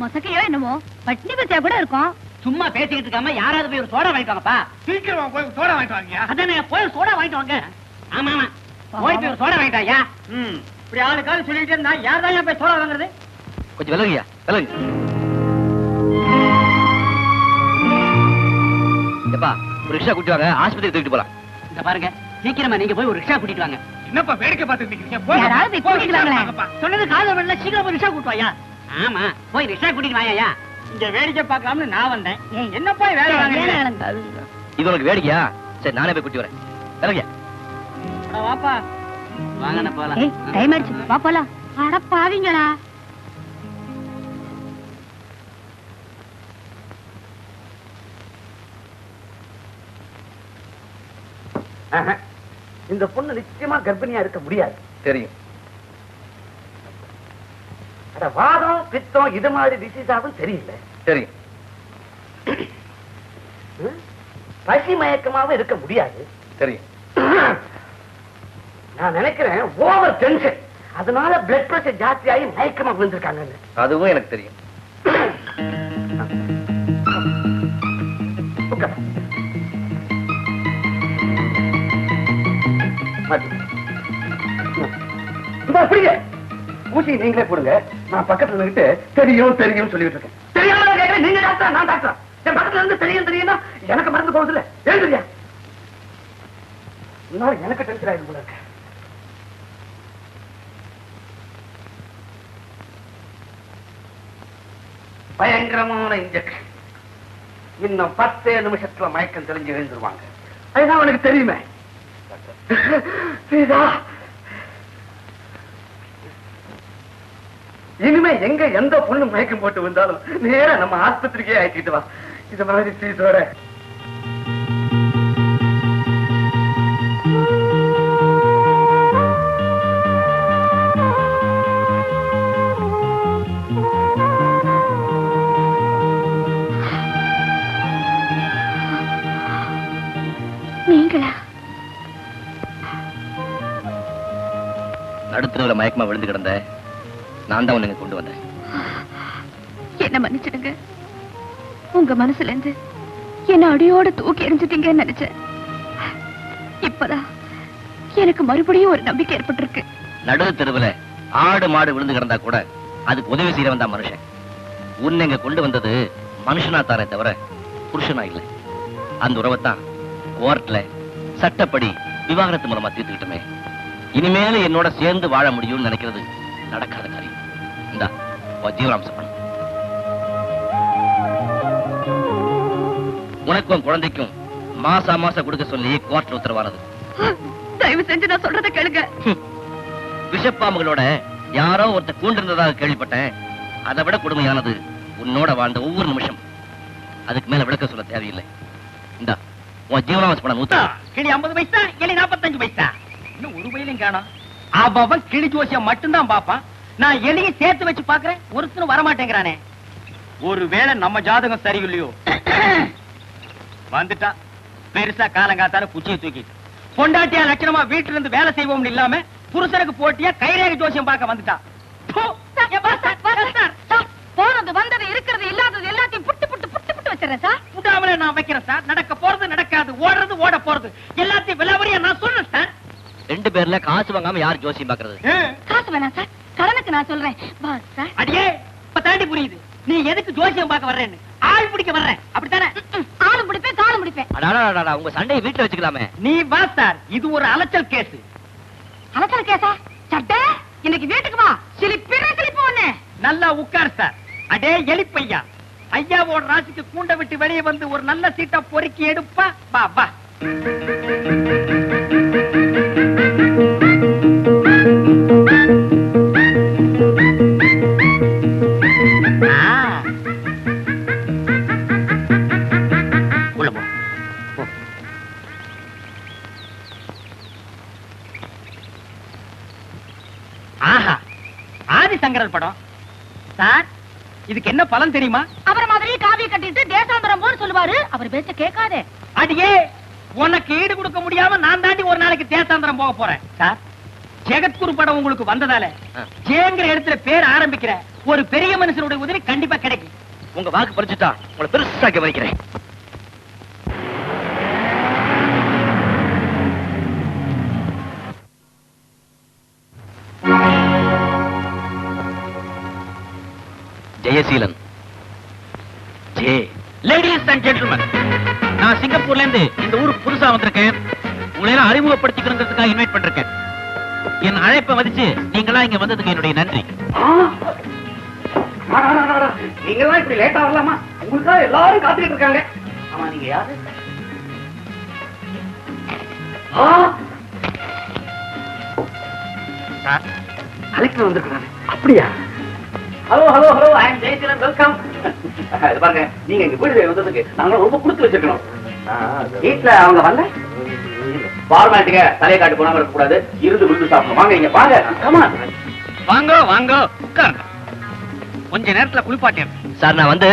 மொசக்கையோ என்னமோ பட்னி பத்தியா கூட இருக்கும். சும்மா பேசிக்கிட்டு இருக்காம யாராவது போய் ஒரு சோடா வாங்கிட்டு வாங்கப்பா. சீக்கிரமா போய் சோடா வாங்கிட்டு வாங்க. அதானே போய் சோடா வாங்கிட்டு வாங்க. ஆமா ஆமா போய் போய் ஒரு சோடா வாங்கிட்டாயா. இப்படி ஆளுக்காவது சொல்லிட்டு இருந்தா யார்தான் போய் சோடா வாங்குறது? கொஞ்சம் விலகுயா விலகு. எப்பா ஒரு ரிக்ஷா கூட்டி வாங்க, ஆஸ்பத்திரி தூக்கிட்டு போலாம். இந்த பாருங்க சீக்கிரமா நீங்க போய் ஒரு ரிக்ஷா கூட்டிட்டு வாங்க. என்னப்பா வேடிக்கை பார்த்துட்டு இருக்கீங்க? யாராவது கூட்டிட்டு வாங்களே. சொன்னது காது வரல, சீக்கிரம் போய் ரிக்ஷா கூட்டு வாயா. ஆமா போய் ரிக்ஷா கூட்டிட்டு வாயா. இங்க வேடிக்கை பார்க்கலாம்னு நான் வந்தேன். என்னப்பா வேலை வாங்க? இது உனக்கு வேடிக்கையா? சரி நானே போய் கூட்டி வரேன். விலகியா வாப்பா வாங்கண்ணா போலாம். டைம் ஆயிடுச்சு, வா போலாம். அட பாவிங்களா, இந்த பொண்ணு நிச்சயமா கர்ப்பிணியா இருக்க முடியாது. தெரியும். வாதம் பித்தம் இது மாதிரி டிசீஸாவும் தெரியல. தெரியும். பசி மயக்கமாவும் இருக்க முடியாது. தெரியும். நான் நினைக்கிறேன் ஓவர் டென்ஷன், அதனால பிளட் பிரஷர் ஜாஸ்தியாகி மயக்கமா விழுந்திருக்காங்க. அதுவும் எனக்கு தெரியும். ஊசி நீங்களே போடுங்க, நான் பக்கத்துல நின்னுட்டு தெரியும் தெரியும் சொல்லிட்டு இருக்கேன். தெரியாம கேட்கிறேன், நீங்க டாக்டர் நான் டாக்டர். என் பக்கத்துல இருந்து தெரியும் தெரியும்னா எனக்கு மருந்து போகுது இல்ல, எழுதுறியா? எனக்கு டென்ஷன் ஆயிடும் போல இருக்கு. பயங்கரமான இன்ஜெக்ஷன். இன்னும் 10 நிமிஷத்துல மயக்கம் தெளிஞ்சு எழுந்துருவாங்க. அதுதான் உனக்கு தெரியுமே. இனிமே எங்க எந்த பொண்ணு மயக்கம் போட்டு வந்தாலும் நேரா நம்ம ஆஸ்பத்திரிக்கே ஆக்கிட்டு வா. இது மாதிரி சீசோட நீங்களா? நடுத்தரவுல மயக்கமா விழுந்து கிடந்த நான் தான் உன்னை கொண்டு வந்தேன். என்ன மன்னிச்சிடுங்க. உங்க மனசுல இருந்து என்ன அடியோட தூக்கி எறிஞ்சிட்டீங்கன்னு நினைச்சேன். இப்பதான் எனக்கு மறுபடியும் ஒரு நம்பிக்கை ஏற்பட்டிருக்கு. நடுத்தரவுல ஆடு மாடு விழுந்து கிடந்தா கூட அதுக்கு உதவி செய்யறவன் தான் மனுஷன். உன்னை இங்க கொண்டு வந்தது மனுஷனா தானே தவிர புருஷனா இல்லை. அந்த உறவைத்தான் கோர்ட்ல சட்டப்படி விவாகரத்து மூலமா தீர்த்துக்கிட்டமே. இனிமேல என்னோட சேர்ந்து வாழ முடியும்னு நினைக்கிறது நடக்காத காரியம். இந்தா ஜீவராம்சம் பண்ணு. உனக்கும் குழந்தைக்கும் மாசம் கொடுக்க சொல்லி கோர்ட்ல உத்தரவானது. தயவு செஞ்சு நான் சொல்றதை கேளுங்க. விஷப்பாம்புகளோட யாரோ ஒருத்த கூண்டிருந்ததாக கேள்விப்பட்டேன். அதை விட கொடுமையானது உன்னோட வாழ்ந்த ஒவ்வொரு நிமிஷம். அதுக்கு மேல விளக்க சொல்ல தேவையில்லை. இந்தா உன் ஜீவனாம்சம் பண்ண 100. கிளி 50 பைசா, கிளி 45 பைசா. இன்னும் ஒரு பையிலும் காணோம். அவன் கிளி ஜோசியம் மட்டும்தான் பாப்பான். நான் எலியை சேர்த்து வச்சு பாக்குறேன், ஒருத்தரும் வரமாட்டேங்கிறானே. ஒருவேளை நம்ம ஜாதகம் சரியில்லையோ. வந்துட்டா பெருசா காலங்காத்தால குச்சியை தூக்கிட்டு பொண்டாட்டியா லட்சணமா வீட்டுல இருந்து வேலை செய்வோம்னு இல்லாம புருஷனுக்கு போட்டியா கைரேகை ஜோசியம் பார்க்க வந்துட்டா. போனது வந்தது இருக்கிறது இல்லாதது எல்லாத்தையும் புட்டு புட்டு புட்டு புட்டு வச்சிடறேன் சார். புட்டாமலே நான் வைக்கிறேன் சார். நடக்க போறது நடக்காது, ஓடுறது ஓட போறது எல்லாத்தையும் விலாவரியா நான் சொல்றேன் சார். 2 பேர்ல காசு வாங்காம யார் ஜோசியம் பாக்குறது? காசு வேணாம் சார், கடனுக்கு நான் சொல்றேன். சார் அடியே இப்ப தாண்டி புரியுது நீ எதுக்கு ஜோசியம் பார்க்க வர்றேன்னு. ஆள் பிடிக்க வர்றேன் அப்படித்தானே? ஆளும் பிடிப்பேன் காலம் பிடிப்பேன். உங்க சண்டையை வீட்டுல வச்சுக்கலாமே. நீ வா சார், இது ஒரு அலைச்சல் கேஸ். அலைச்சல் கேஸா? சட்டை இன்னைக்கு வீட்டுக்கு வா, சிலிப்பு ஒண்ணு. நல்லா உட்கார் சார். அடே எலிப்பையா, ஐயாவோட ராசிக்கு கூண்ட விட்டு வெளியே வந்து ஒரு நல்ல சீட்டா பொறுக்கி எடுப்பா. வா வா. ஆஹா, ஆதிசங்கரர் படம் சார். இதுக்கு என்ன பலன் தெரியுமா? அவர் மாதிரி காவிய கட்டிட்டு தேசாந்தரம் போன்னு சொல்லுவாரு. அவர் பேச்ச கேட்காதே. அடியே உனக்கு ஈடு கொடுக்க முடியாம நான் தாண்டி ஒரு நாளைக்கு தேசாந்தரம் போக போறேன் சார். ஜெகத்குரு படம் உங்களுக்கு வந்ததால ஜேங்கிற இடத்துல பேர் ஆரம்பிக்கிற ஒரு பெரிய மனுஷனுடைய உதவி கண்டிப்பா கிடைக்கும். உங்க வாக்கு பறிச்சுட்டா உங்களை பெருசா கவனிக்கிறேன். ஜெயசீலன். லேடிஸ் அண்ட் ஜென்டில்மேன், நான் சிங்கப்பூர்ல இருந்து இந்த ஊருக்கு புதுசா வந்திருக்கேன். உங்களை எல்லாம் அறிமுகப்படுத்திக்கணுங்கிறதுக்காக இன்வைட் பண்றேன். என் அழைப்பை மதிச்சு நீங்களா இங்க வந்ததுக்கு என்னுடைய நன்றி. நீங்க எல்லாம் இப்படி லேட்டா வரலாமா? உங்களுக்காக எல்லாரும் காத்துக்கிட்டு இருக்காங்க. ஆமா, நீங்க யாரு? கலெக்டர் வந்திருக்காங்க. அப்படியா? ஹலோ ஹலோ ஹலோ, ஐ அம் ஜெயசீலன், வெல்கம். பாருங்க, நீங்க எங்க வீடு வந்ததுக்கு நாங்க ரொம்ப கொடுத்து வச்சிருக்கணும். வீட்டுல அவங்க வரல, ஃபார்மாலிட்டிங்க தலையை காட்டு போனாம இருக்க கூடாது. இருந்து விருந்து சாப்பிடணும். வாங்க இங்க வாங்க. கமா வாங்க வாங்க, உட்காருங்க. கொஞ்ச நேரத்துல குளிப்பாட்டேன். சார் நான் வந்து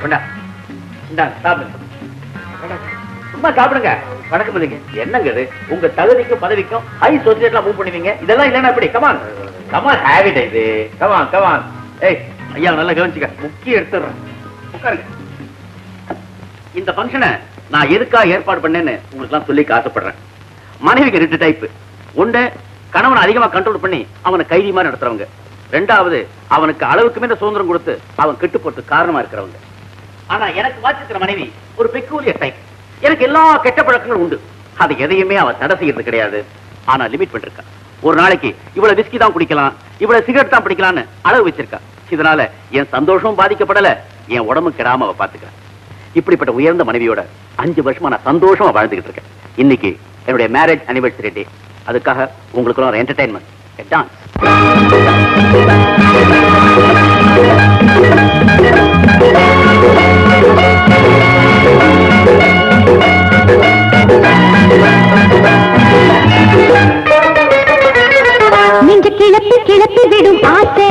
கொண்டா, இந்தாங்க சாப்பிடுங்க. சும்மா சாப்பிடுங்க. வணக்கம் இல்லைங்க. என்னங்க இது? உங்க தகுதிக்கும் பதவிக்கும் ஹை சொசைட்டில மூவ் பண்ணுவீங்க. இதெல்லாம் இல்லன்னா எப்படி? கமான் கமான், ஹேபிட் இது. Come on come on. ஏய் ஐயா, நல்லா கவனிச்சுக்க. முக்கிய எடுத்துறேன். உட்காருங்க. இந்த ஃபங்க்ஷனை நான் எதுக்கா ஏற்பாடு பண்ணேன்னு உங்களுக்கு எல்லாம் சொல்லி ஆசைப்படுறேன். மனைவிக்கு 2 டைப். ஒண்ணு, கணவனை அதிகமா கண்ட்ரோல் பண்ணி அவனை கைதி மாதிரி நடத்துறவங்க. ரெண்டாவது, அவனுக்கு அளவுக்கு மேல சுதந்திரம் கொடுத்து அவன் கெட்டு போறதுக்கு காரணமா இருக்கிறவங்க. ஆனா எனக்கு வாச்சிக்கிற மனைவி ஒரு பெக்கூலியர் டைப். எனக்கு எல்லா கெட்ட பழக்கங்களும் உண்டு. அது எதையுமே அவ தடை செய்யறது கிடையாது. ஆனா லிமிட் பண்ணிருக்கா. ஒரு நாளைக்கு இவ்வளவு விஸ்கி தான் குடிக்கலாம், இவ்வளவு சிகரெட் தான் பிடிக்கலாம்னு அளவு வச்சிருக்கா. இதனால என் சந்தோஷமும் பாதிக்கப்படல, என் உடம்பு கெடாம அவ பாத்துக்கிறா. இப்படிப்பட்ட உயர்ந்த மனைவியோட 5 வருஷமா நான் சந்தோஷமா வாழ்ந்துகிட்டு இருக்கேன். இன்னைக்கு என்னுடைய மேரேஜ் அனிவர்சரி டே. அதுக்காக உங்களுக்கு ஒரு என்டர்டைன்மெண்ட், டான்ஸ். நெஞ்ச கிளப்பி கிளப்பி விடும் ஆசை,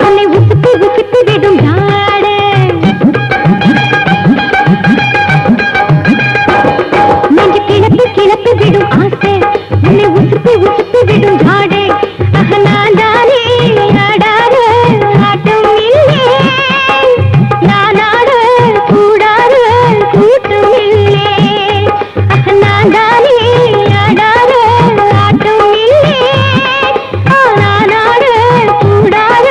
உன்னை உசுப்பி உசுப்பி விடும் நாடு. நெஞ்ச கிளப்பி கிளப்பி விடும் ஆசை, உன்னை உசுப்பி உசுப்பி விடும் நாடு. நானே ஆடாத ஆட்டம் இல்லை, நானாட கூடாத கூட்டம் இல்லை. நானே ஆடாத ஆட்டம் இல்லை, நானாட கூடாத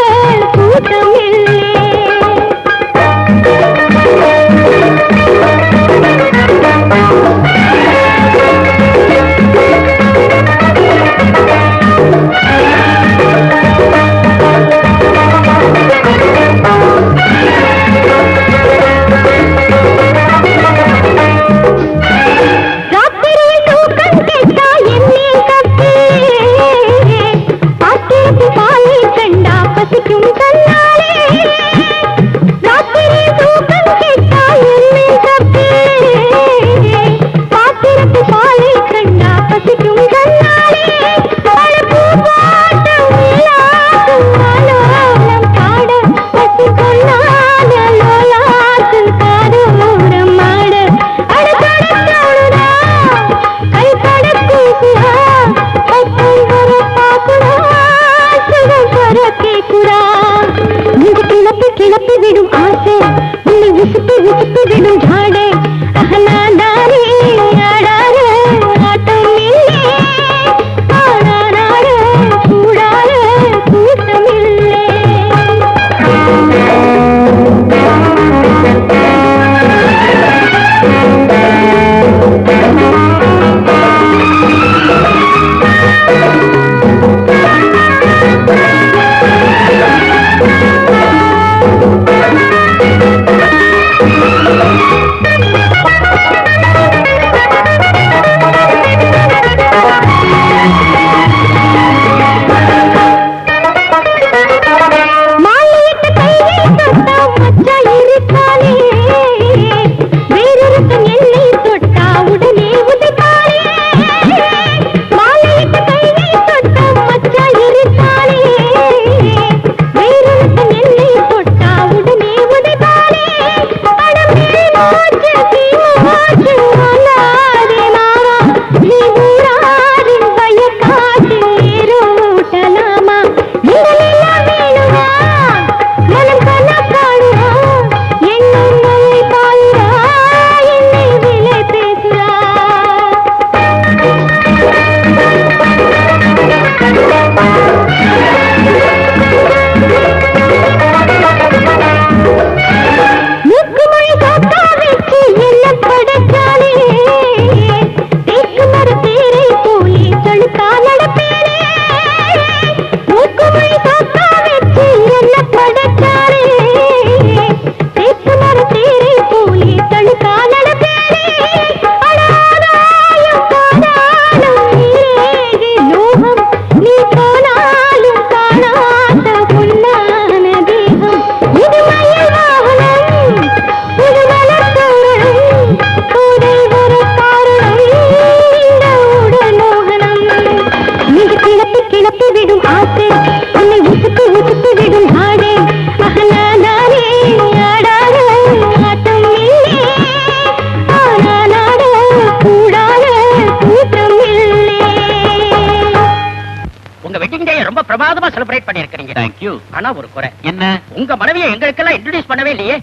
செலிப்ரேட் பண்ணிருக்கீங்க. தேங்க்யூ. ஆனா ஒரு குறை. என்ன? உங்க மனைவியை எங்களுக்கெல்லாம் இன்ட்ரோடியூஸ் பண்ணவே இல்லையே.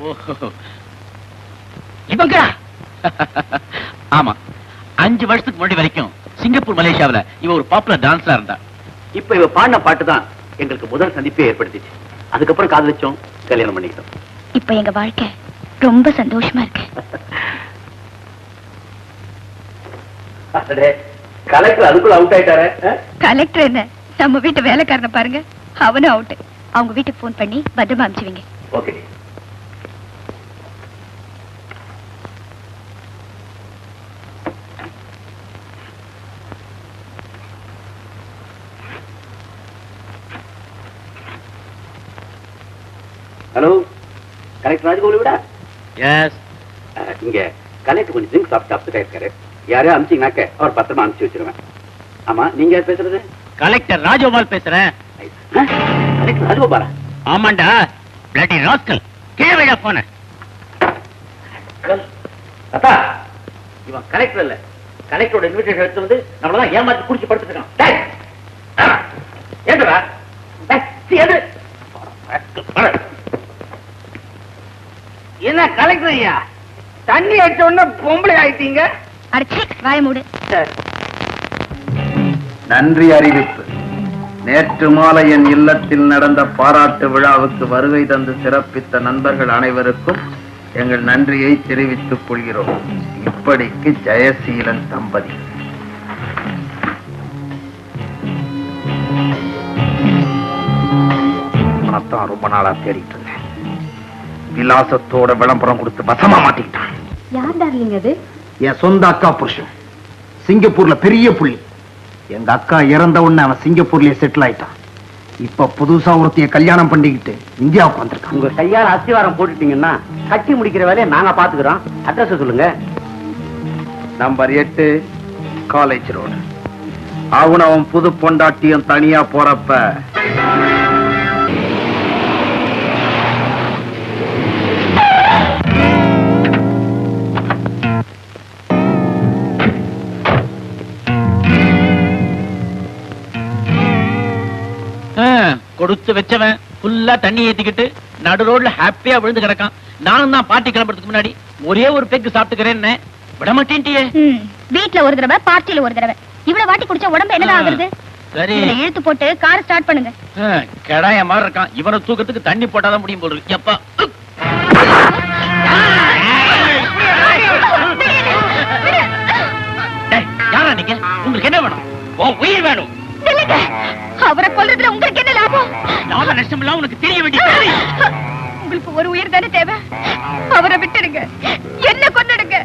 இவங்க ஆமா, 5 வருஷத்துக்கு முன்னாடி வரைக்கும் சிங்கப்பூர் மலேசியாவுல இவ ஒரு பாப்புலர் டான்ஸரா இருந்தா. இப்ப இவ பாடின பாட்டு தான் எங்களுக்கு முதல் சந்திப்பே ஏற்படுத்திச்சு. அதுக்கப்புறம் காதலிச்சோம், கல்யாணம் பண்ணிக்கிட்டோம். இப்ப எங்க வாழ்க்கை ரொம்ப சந்தோஷமா இருக்கு. கலெக்டர் அதுக்குள்ள அவுட் ஆயிட்டாரு. கலெக்டர் என்ன, நம்ம வீட்டு வேலைக்காரனை பாருங்க, அவனும் அவுட். அவங்க வீட்டுக்கு போன் பண்ணி பத்திரமா அனுப்பிச்சுவீங்க. ஓகே. ஹலோ, கலெக்டர் ராஜகோபால் விடா? எஸ். இங்க கலெக்டர் கொஞ்சம் ட்ரிங்க் சாப்பிட்டு இருக்காரு. யாரையா அனுப்பிச்சீங்கனாக்க அவர் பத்திரமா அனுப்பிச்சு வச்சிருவேன். ஆமா, நீங்க யார் பேசுறது? கலெக்டர் ராஜகோபால் பேசுறேன். கலெக்டர் ராஜகோபாலா? ஆமாண்டா, பிளட்டி ராஸ்கல். கேவையா போன அத்தா, இவன் கலெக்டர் இல்ல, கலெக்டரோட இன்விடேஷன் எடுத்து வந்து நம்மளதான் ஏமாத்தி குடிச்சு படுத்துட்டு இருக்கான். ஏண்டா என்ன கலெக்டர் ஐயா, தண்ணி அடிச்ச உடனே பொம்பளை ஆயிட்டீங்க? அடிச்சு வாய மூடு. நன்றி அறிவிப்பு. நேற்று மாலை என் இல்லத்தில் நடந்த பாராட்டு விழாவுக்கு வருகை தந்து சிறப்பித்த நண்பர்கள் அனைவருக்கும் எங்கள் நன்றியை தெரிவித்துக் கொள்கிறோம். இப்படிக்கு ஜெயசீலன் தம்பதி. தான் ரொம்ப நாளா தேடிட்டு இருந்தேன். விலாசத்தோட விளம்பரம் கொடுத்து வசமா மாட்டிக்கிட்டான். யார் டார்லிங் அது? என் சொந்த அக்கா புருஷன், சிங்கப்பூர்ல பெரிய புள்ளி. எங்க அக்கா இறந்த உடனே அவன் சிங்கப்பூர்லயே செட்டில் ஆயிட்டான். இப்ப புதுசா ஒருத்தைய கல்யாணம் பண்ணிக்கிட்டு இந்தியாவுக்கு வந்திருக்கான். உங்க கையால அஸ்திவாரம் போட்டுட்டீங்கன்னா கட்டி முடிக்கிற வேலையை நாங்க பாத்துக்கிறோம். அட்ரஸ் சொல்லுங்க. Number 8 college road. அவன் புது பொண்டாட்டியும் தனியா போறப்ப கொடுத்து வச்சவன் ஃபுல்லா தண்ணி ஏத்திக்கிட்டு நடு ரோட்ல ஹாப்பியா விழுந்து கிடக்கான். நானும் தான் பார்ட்டி கிளம்புறதுக்கு முன்னாடி ஒரே ஒரு பெக்கு சாப்பிட்டுக்கிறேன்னு விட மாட்டேன்ட்டியே. வீட்ல ஒரு தடவை, பார்ட்டில ஒரு தடவை. இவ்வளவு வாட்டி குடிச்சா உடம்பு என்னதான் ஆகுறது? சரி, இழுத்து போட்டு கார் ஸ்டார்ட் பண்ணுங்க. கடாய மாதிரி இருக்கான். இவனை தூக்கத்துக்கு தண்ணி போட்டாதான் முடியும் போல இருக்கு. எப்பா யாரா நீங்க? உங்களுக்கு என்ன வேணும்? உயிர் வேணும். அவரை கொல்றதுல உங்களுக்கு என்ன லாபம்? லாப நஷ்டம் எல்லாம் உனக்கு தெரிய வேண்டிய உங்களுக்கு ஒரு உயிர் தானே தேவை. அவரை விட்டுடுங்க, என்ன கொன்னுடுங்க.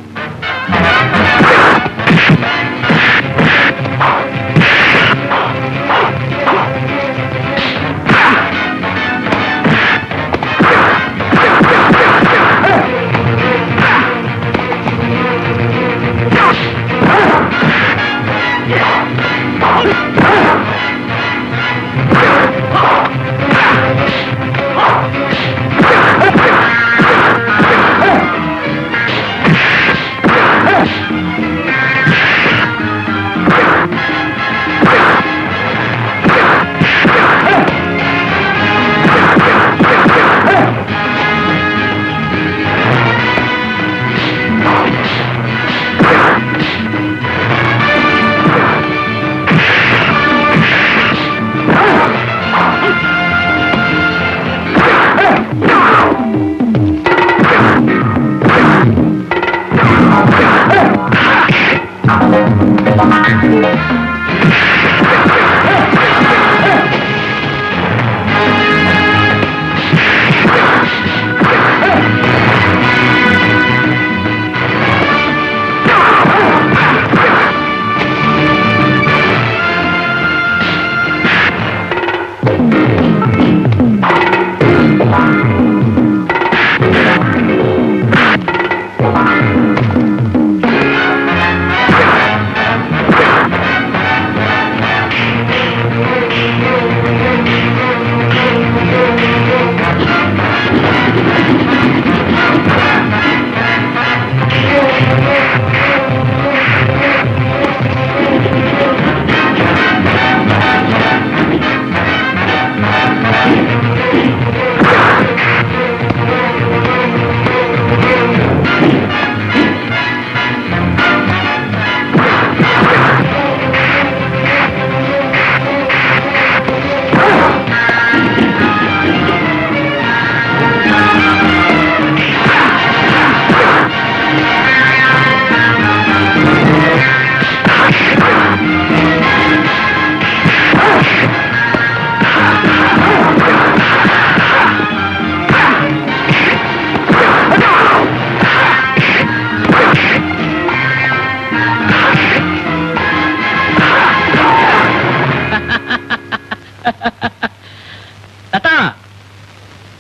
தாத்தா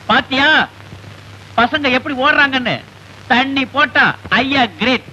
பாத்தியா பசங்க எப்படி ஓடுறாங்கன்னு? தண்ணி போட்டா ஐயா கிரேட்.